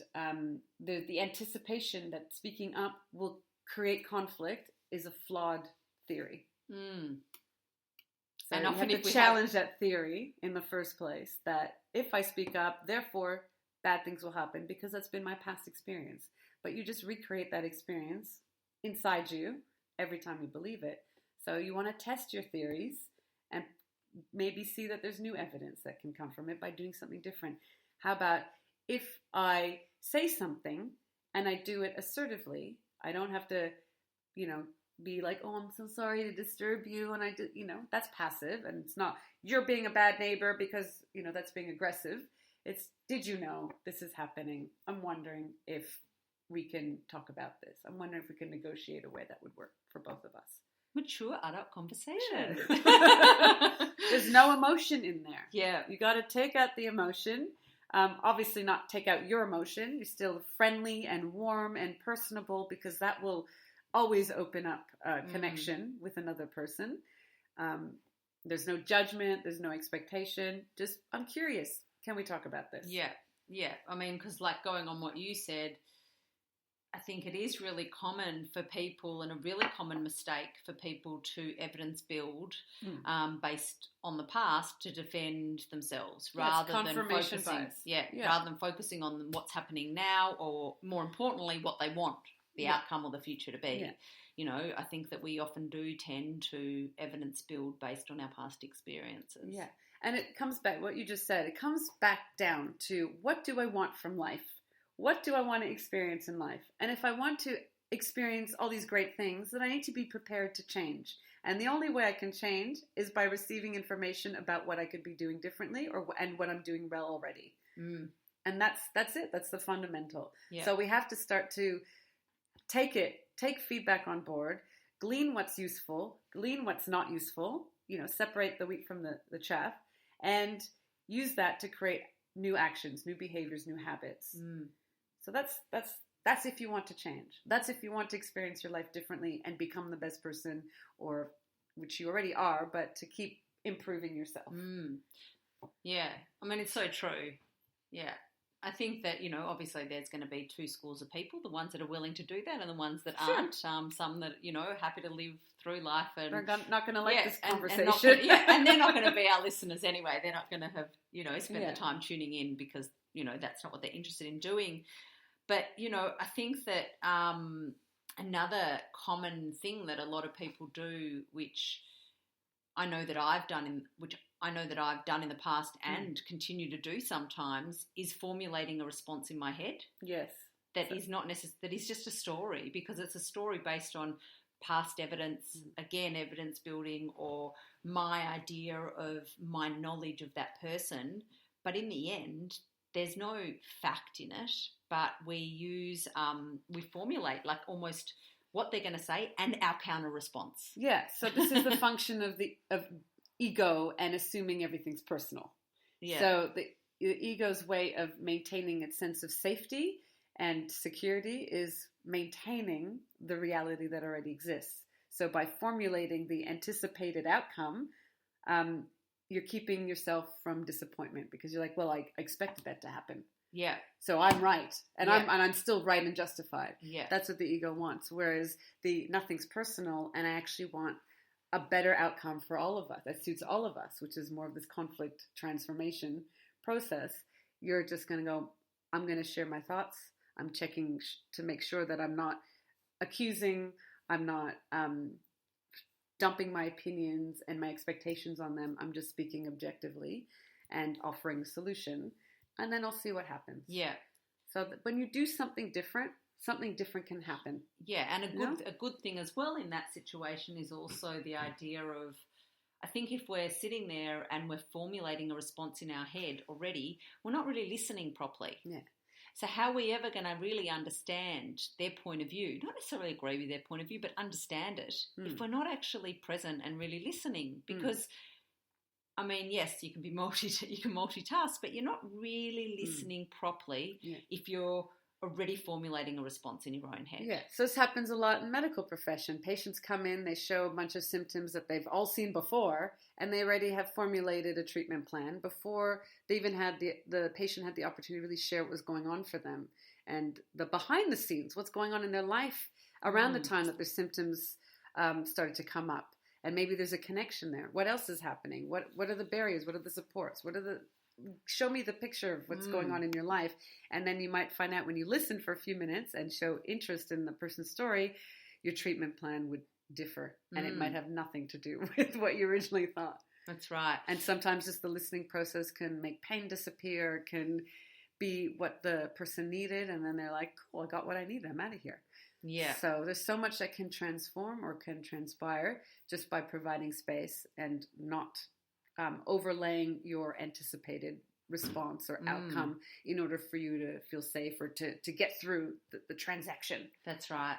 B: the anticipation that speaking up will create conflict is a flawed theory. So and often you have to challenge that theory in the first place, that if I speak up, therefore bad things will happen, because that's been my past experience. But you just recreate that experience inside you every time you believe it. So you want to test your theories and maybe see that there's new evidence that can come from it by doing something different. How about if I say something and I do it assertively? I don't have to, be like, oh, I'm so sorry to disturb you. And I do, that's passive, and it's not, you're being a bad neighbor because, that's being aggressive. It's, did you know this is happening? I'm wondering if we can talk about this. I'm wondering if we can negotiate a way that would work for both of us.
A: Mature adult conversation.
B: There's no emotion in there.
A: Yeah.
B: You got to take out the emotion. Obviously not take out your emotion. You're still friendly and warm and personable, because that will always open up a connection with another person. There's no judgment. There's no expectation. Just, I'm curious. Can we talk about this?
A: Yeah. Yeah. I mean, because like going on what you said, I think it is really common for people, and a really common mistake for people to evidence build based on the past to defend themselves rather than focusing.
B: Bias.
A: Rather than focusing on what's happening now, or more importantly, what they want the outcome or the future to be. Yeah. You know, I think that we often do tend to evidence build based on our past experiences.
B: Yeah, and it comes back, what you just said, it comes back down to, what do I want from life? What do I want to experience in life? And if I want to experience all these great things, then I need to be prepared to change. And the only way I can change is by receiving information about what I could be doing differently and what I'm doing well already. And that's it. That's the fundamental. Yeah. So we have to start to take feedback on board, glean what's useful, glean what's not useful, separate the wheat from the chaff, and use that to create new actions, new behaviors, new habits. So that's if you want to change. That's if you want to experience your life differently and become the best person, or which you already are, but to keep improving yourself.
A: Yeah. I mean, it's so true. Yeah. I think that, obviously there's going to be two schools of people, the ones that are willing to do that and the ones that aren't. Some that, are happy to live through life. And
B: they're not going to like this conversation.
A: And they're not going to be our listeners anyway. They're not going to have, spent the time tuning in because, that's not what they're interested in doing. But, I think that another common thing that a lot of people do, which I know that I've done in the past and continue to do sometimes, is formulating a response in my head.
B: Yes.
A: That is just a story, because it's a story based on past evidence, again, evidence building, or my idea of my knowledge of that person. But in the end, there's no fact in it, but we formulate like almost what they're going to say and our counter response.
B: Yeah. So this is the function of ego and assuming everything's personal. Yeah. So the ego's way of maintaining its sense of safety and security is maintaining the reality that already exists. So by formulating the anticipated outcome, you're keeping yourself from disappointment, because you're like, well, I expected that to happen.
A: Yeah.
B: So I'm right, and I'm still right and justified. Yeah. That's what the ego wants. Whereas nothing's personal, and I actually want a better outcome for all of us that suits all of us, which is more of this conflict transformation process. You're just going to go, I'm going to share my thoughts. I'm checking to make sure that I'm not accusing. I'm not dumping my opinions and my expectations on them. I'm just speaking objectively and offering a solution, and then I'll see what happens.
A: Yeah.
B: So when you do something different can happen.
A: Yeah, and a good thing as well in that situation is also the idea of, I think if we're sitting there and we're formulating a response in our head already, we're not really listening properly.
B: Yeah.
A: So how are we ever going to really understand their point of view? Not necessarily agree with their point of view, but understand it if we're not actually present and really listening. Because, I mean, yes, you can multitask, but you're not really listening properly if you're already formulating a response in your own head.
B: Yeah, so this happens a lot in medical profession. Patients come in, they show a bunch of symptoms that they've all seen before, and they already have formulated a treatment plan before they even had the patient had the opportunity to really share what was going on for them, and the behind the scenes, what's going on in their life around the time that their symptoms started to come up. And maybe there's a connection there. What else is happening? What are the barriers? What are the supports? Show me the picture of what's going on in your life. And then you might find out, when you listen for a few minutes and show interest in the person's story, your treatment plan would differ. And it might have nothing to do with what you originally thought.
A: That's right.
B: And sometimes just the listening process can make pain disappear, can be what the person needed. And then they're like, cool, I got what I needed. I'm out of here. Yeah. So there's so much that can transform or can transpire just by providing space and not overlaying your anticipated response or outcome in order for you to feel safe or to get through the transaction.
A: That's right.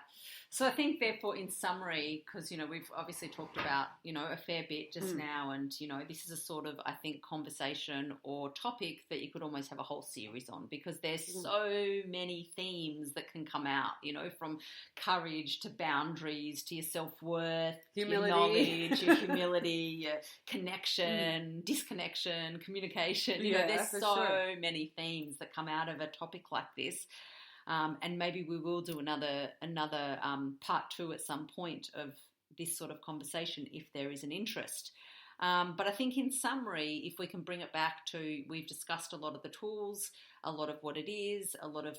A: So I think, therefore, in summary, because, we've obviously talked about, a fair bit just now, and, this is a sort of, I think, conversation or topic that you could almost have a whole series on, because there's so many themes that can come out, from courage to boundaries to your self-worth,
B: humility.
A: Your knowledge, your humility, your connection, disconnection, communication. There's so many themes that come out of a topic like this. And maybe we will do another part 2 at some point of this sort of conversation if there is an interest. But I think in summary, if we can bring it back to, we've discussed a lot of the tools, a lot of what it is, a lot of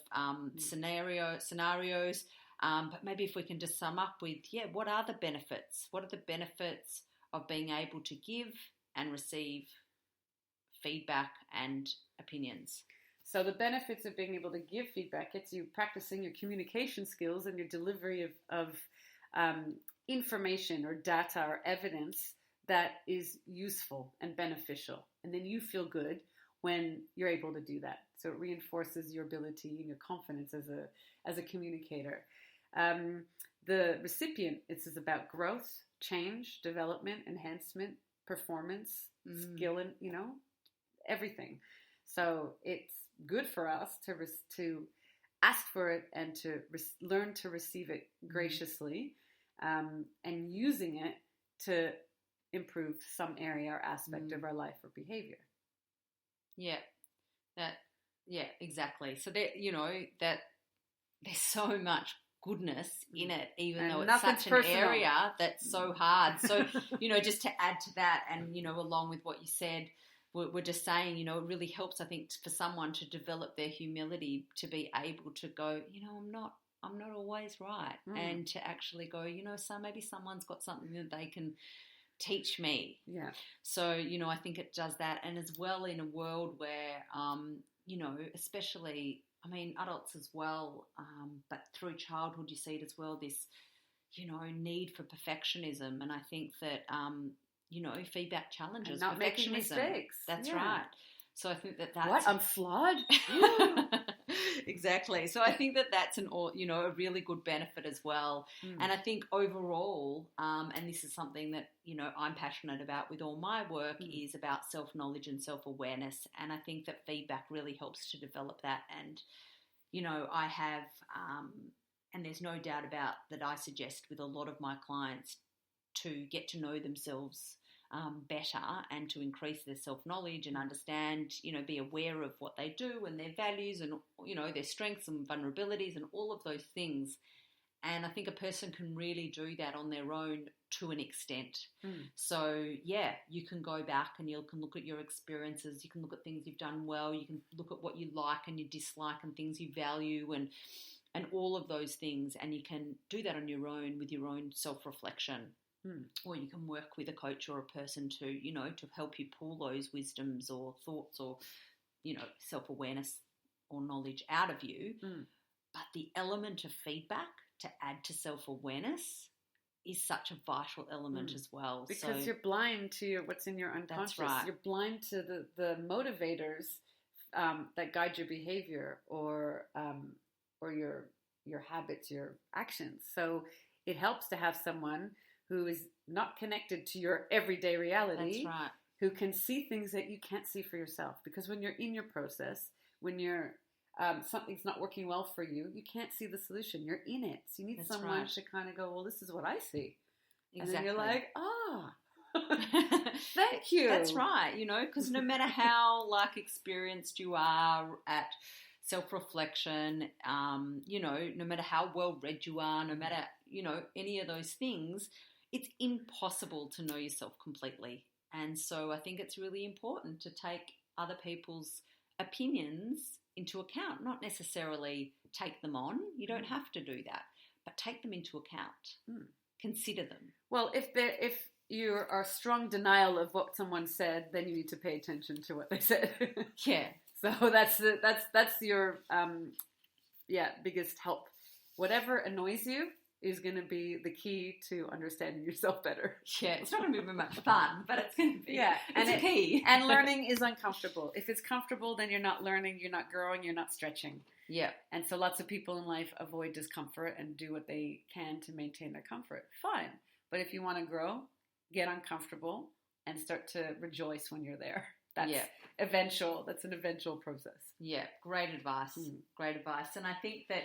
A: scenarios, but maybe if we can just sum up with, what are the benefits? What are the benefits of being able to give and receive feedback and opinions?
B: So the benefits of being able to give feedback, it's you practicing your communication skills and your delivery of information or data or evidence that is useful and beneficial. And then you feel good when you're able to do that. So it reinforces your ability and your confidence as a communicator. The recipient, it's about growth, change, development, enhancement, performance, skill, and, everything. So it's good for us to ask for it and to learn to receive it graciously, and using it to improve some area or aspect of our life or behavior.
A: Exactly. So that there's so much goodness in it, even though it's such an area that's so hard. So, just to add to that, and, along with what you said, we're just saying, it really helps, I think, for someone to develop their humility, to be able to go, I'm not always right. And to actually go, so maybe someone's got something that they can teach me.
B: Yeah.
A: So, I think it does that. And as well, in a world where, especially, adults as well, but through childhood, you see it as well, this, need for perfectionism. And I think that, feedback challenges
B: and not making mistakes.
A: That's right. So I think that's...
B: What? I'm flawed?
A: Exactly. So I think that's a really good benefit as well. And I think overall, and this is something that, I'm passionate about with all my work, is about self-knowledge and self-awareness. And I think that feedback really helps to develop that. And, I have, and there's no doubt about that, I suggest with a lot of my clients to get to know themselves better and to increase their self-knowledge and understand, be aware of what they do and their values and, their strengths and vulnerabilities and all of those things. And I think a person can really do that on their own to an extent. So, you can go back and you can look at your experiences. You can look at things you've done well. You can look at what you like and you dislike and things you value and all of those things. And you can do that on your own with your own self-reflection. Or you can work with a coach or a person to, to help you pull those wisdoms or thoughts or, self-awareness or knowledge out of you. But the element of feedback to add to self-awareness is such a vital element as well.
B: Because you're blind to what's in your unconscious.
A: That's right.
B: You're blind to the motivators that guide your behavior or your habits, your actions. So it helps to have someone who is not connected to your everyday reality.
A: That's right.
B: Who can see things that you can't see for yourself. Because when you're in your process, when you're something's not working well for you, you can't see the solution. You're in it. So you need someone to kind of go, well, this is what I see. Exactly. And then you're like, thank you.
A: That's right. Because no matter how experienced you are at self-reflection, no matter how well read you are, no matter, any of those things, it's impossible to know yourself completely. And so I think it's really important to take other people's opinions into account, not necessarily take them on. You don't have to do that, but take them into account. Consider them.
B: Well, if you are strong denial of what someone said, then you need to pay attention to what they said.
A: Yeah.
B: So that's your biggest help. Whatever annoys you, is going to be the key to understanding yourself better.
A: Yeah, it's not going to be very much fun, but it's going to be.
B: Yeah,
A: it's a key.
B: And learning is uncomfortable. If it's comfortable, then you're not learning, you're not growing, you're not stretching.
A: Yeah.
B: And so lots of people in life avoid discomfort and do what they can to maintain their comfort. Fine. But if you want to grow, get uncomfortable and start to rejoice when you're there. That's That's an eventual process. Yeah, great advice. Great advice. And I think that,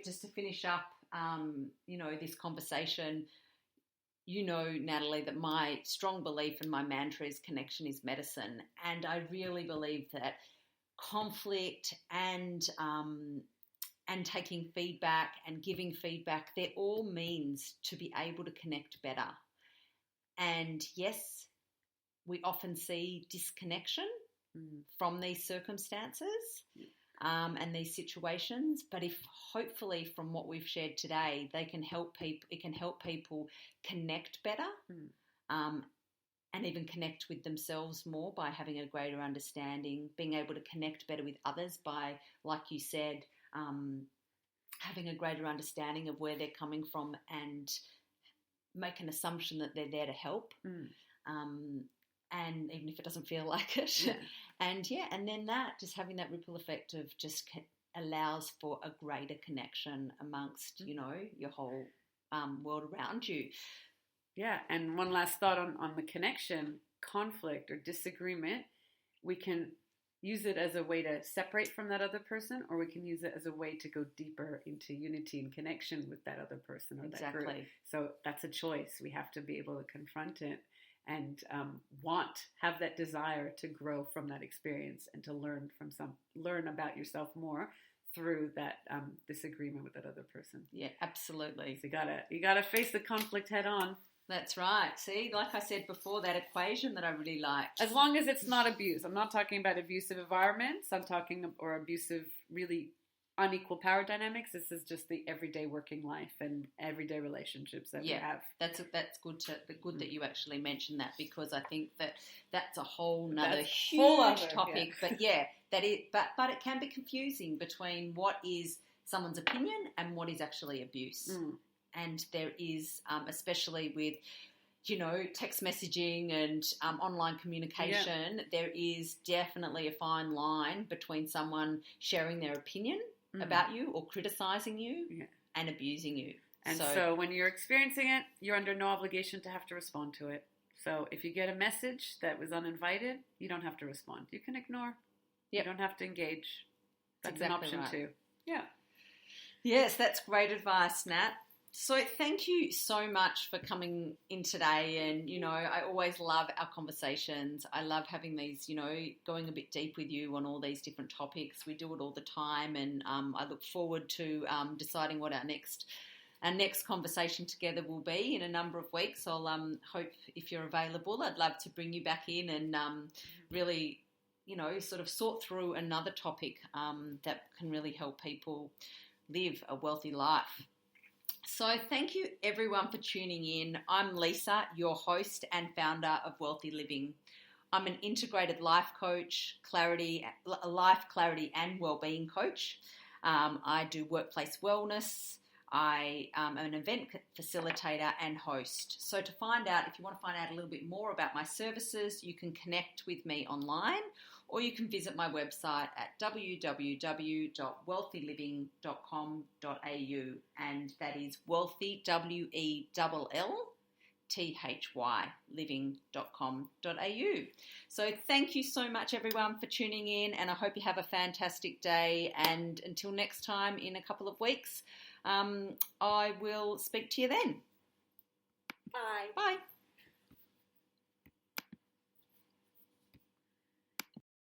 B: just to finish up, this conversation, Nathalie, that my strong belief and my mantra is connection is medicine. And I really believe that conflict and taking feedback and giving feedback, they're all means to be able to connect better. And yes, we often see disconnection from these circumstances and these situations. But if hopefully from what we've shared today, it can help people connect better and even connect with themselves more by having a greater understanding, being able to connect better with others by, like you said, having a greater understanding of where they're coming from and make an assumption that they're there to help. And even if it doesn't feel like it. Yeah. And then just having that ripple effect of just allows for a greater connection amongst, your whole world around you. Yeah, and one last thought on the connection, conflict or disagreement, we can use it as a way to separate from that other person, or we can use it as a way to go deeper into unity and connection with that other person or that group. So that's a choice. We have to be able to confront it and have that desire to grow from that experience and to learn about yourself more through that disagreement with that other person. Yeah, absolutely. So you gotta face the conflict head on. That's right. See, like I said before, that equation that I really liked. As long as it's not abuse. I'm not talking about abusive environments. I'm talking or abusive, really unequal power dynamics. This is just the everyday working life and everyday relationships that we have. That's good. Good that you actually mentioned that, because I think that's a whole nother huge topic. Yeah. But it can be confusing between what is someone's opinion and what is actually abuse. And there is, especially with, text messaging and online communication, there is definitely a fine line between someone sharing their opinion about you or criticising you and abusing you. And so when you're experiencing it, you're under no obligation to have to respond to it. So if you get a message that was uninvited, you don't have to respond. You can ignore. You don't have to engage. That's exactly an option too. Yeah. Yes, that's great advice, Nat. So thank you so much for coming in today. And, I always love our conversations. I love having these, going a bit deep with you on all these different topics. We do it all the time. And I look forward to deciding what our next conversation together will be in a number of weeks. I'll hope if you're available, I'd love to bring you back in and really, sort of sort through another topic that can really help people live a wealthy life. So thank you everyone for tuning in. I'm Lisa, your host and founder of Wealthy Living. I'm an integrated life coach, life clarity and wellbeing coach. I do workplace wellness. I am an event facilitator and host. So if you want to find out a little bit more about my services, you can connect with me online, or you can visit my website at www.wealthyliving.com.au, and that is wealthy, WELLTHY, living.com.au. So thank you so much everyone for tuning in, and I hope you have a fantastic day, and until next time in a couple of weeks, I will speak to you then. Bye. Bye.